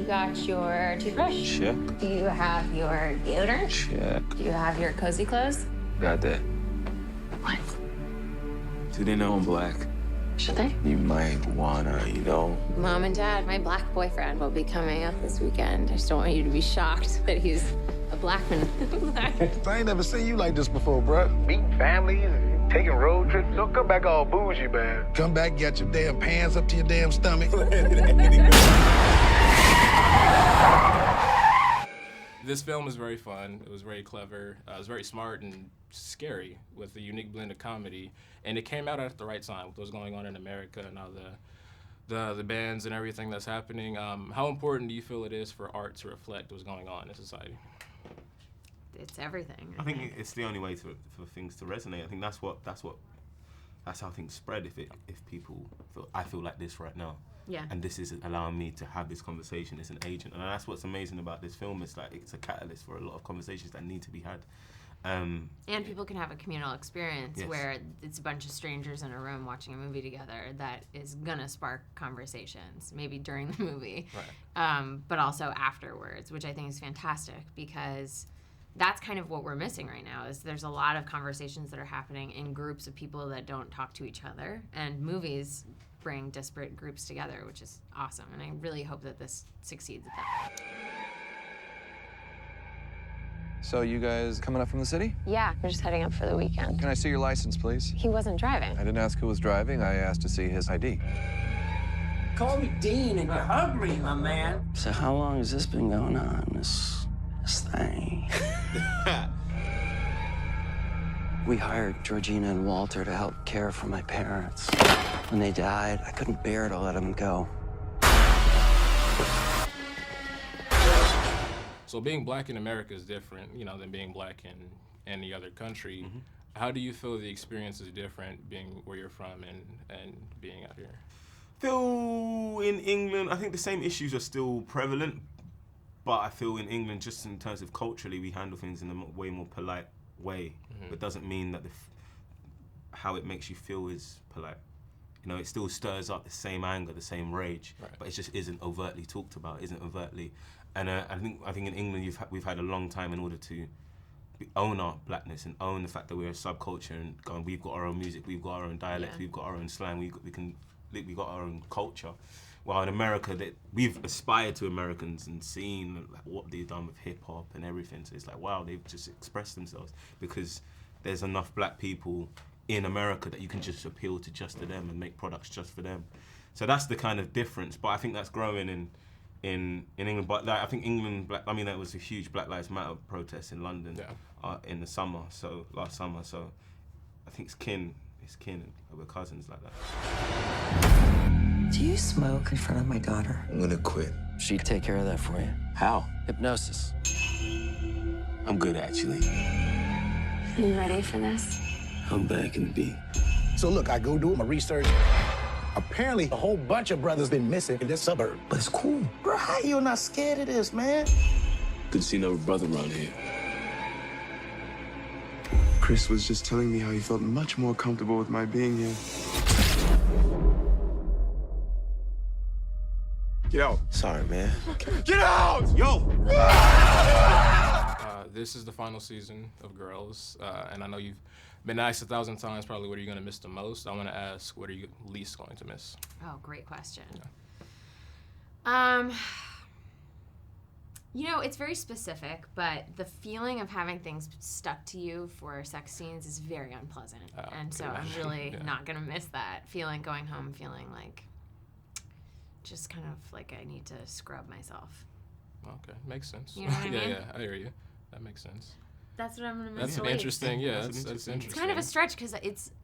got your toothbrush? Check. Do you have your deodorant? Check. Do you have your cozy clothes? Got that. What? Do they know I'm black? Should they? You might wanna, Mom and Dad, my black boyfriend will be coming up this weekend. I just don't want you to be shocked that he's a black man. I ain't never seen you like this before, bruh. Meeting families and taking road trips. Don't come back all bougie, man. Come back, get your damn pants up to your damn stomach. This film was very fun. It was very clever. It was very smart and scary with a unique blend of comedy. And it came out at the right time with what's going on in America and all the bans and everything that's happening. How important do you feel it is for art to reflect what's going on in society? It's everything. I think it's the only way for things to resonate. I think that's how things spread. If people feel, I feel like this right now. Yeah. And this is allowing me to have this conversation as an agent. And that's what's amazing about this film. It's like it's a catalyst for a lot of conversations that need to be had. And people can have a communal experience Yes. where it's a bunch of strangers in a room watching a movie together that is gonna spark conversations, maybe during the movie, Right. but also afterwards, which I think is fantastic because that's kind of what we're missing right now is there's a lot of conversations that are happening in groups of people that don't talk to each other, and movies bring disparate groups together, which is awesome, and I really hope that this succeeds at that. So you guys coming up from the city? Yeah, we're just heading up for the weekend. Can I see your license, please? He wasn't driving. I didn't ask who was driving. I asked to see his ID. Call me Dean and you're hungry, my man. So how long has this been going on, this thing? We hired Georgina and Walter to help care for my parents. When they died, I couldn't bear to let them go. So being black in America is different, than being black in any other country. Mm-hmm. How do you feel the experience is different being where you're from and being out here? Feel in England, I think the same issues are still prevalent, but I feel in England, just in terms of culturally, we handle things in a way more polite way. Mm-hmm. But doesn't mean that how it makes you feel is polite. It still stirs up the same anger, the same rage, Right. but it just isn't overtly talked about, isn't overtly. And I think in England we've had a long time in order to own our blackness and own the fact that we're a subculture and we've got our own music, we've got our own dialect, we've got our own slang, we've got our own culture. While in America, we've aspired to Americans and seen what they've done with hip hop and everything. So it's like, wow, they've just expressed themselves because there's enough black people in America that you can just appeal to just to them and make products just for them. So that's the kind of difference. But I think that's growing in England. But I think there was a huge Black Lives Matter protest in London in the summer, last summer. So I think it's kin, and we're cousins like that. Do you smoke in front of my daughter? I'm gonna quit. She'd take care of that for you. How? Hypnosis. I'm good, actually. You ready for this? I'm back in the beat. So look, I go do my research. Apparently, a whole bunch of brothers been missing in this suburb. But it's cool. Bro, how you not scared of this, man? Good to see another brother around here. Chris was just telling me how he felt much more comfortable with my being here. Get out. Sorry, man. Get out! Yo! This is the final season of Girls, and I know you've been asked 1,000 times probably what are you going to miss the most. I want to ask, what are you least going to miss? Oh, great question. Yeah. It's very specific, but the feeling of having things stuck to you for sex scenes is very unpleasant. And so I'm really not going to miss that feeling, going home feeling like just kind of like I need to scrub myself. Okay, makes sense. You know what I mean? Yeah, I hear you. That makes sense. That's what I'm going to miss That's the an least. interesting, that's interesting. It's kind of a stretch because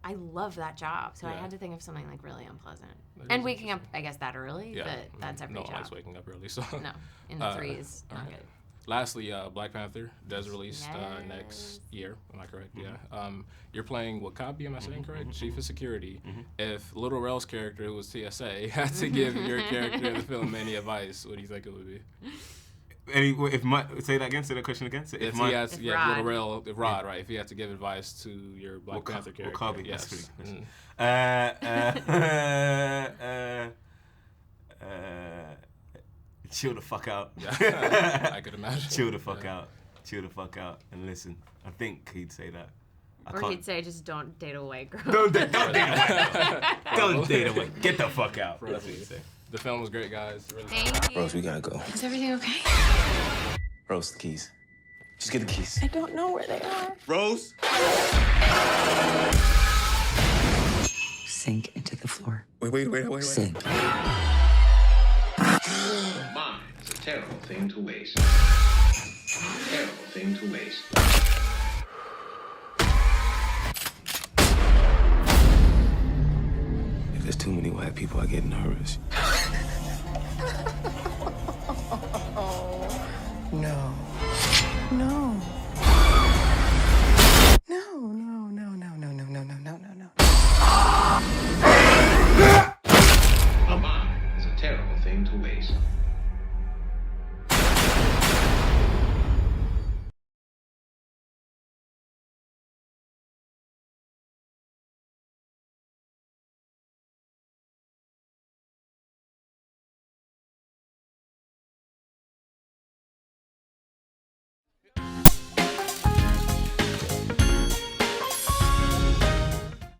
I love that job, so I had to think of something like really unpleasant. And waking up, I guess, that early, but that's every job. No one likes waking up early, so. No, in the threes, not good. Lastly, Black Panther does release next year. Am I correct? Mm-hmm. Yeah. You're playing what copy? Am I saying correct? Chief of Security. Mm-hmm. If Little Rel's character, who was TSA, had to give your character in the film any advice, what do you think it would be? Say that question again. So if Little Rel, Rod, right? If he had to give advice to your Black Panther character, Wakabi, yes. that's really chill the fuck out. I could imagine. Chill the fuck out. Chill the fuck out and listen. I think he'd say that. Or he'd say, just don't date a white girl. Don't date a white girl. Don't date a white girl. Get the fuck out. That's what he'd say. The film was great, guys. Really Thank you. Rose, we gotta go. Is everything okay? Rose, the keys. Just get the keys. I don't know where they are. Rose? Sink into the floor. Wait. Sink. Mine is a terrible thing to waste. Terrible thing to waste. If there's too many white people, I get nervous.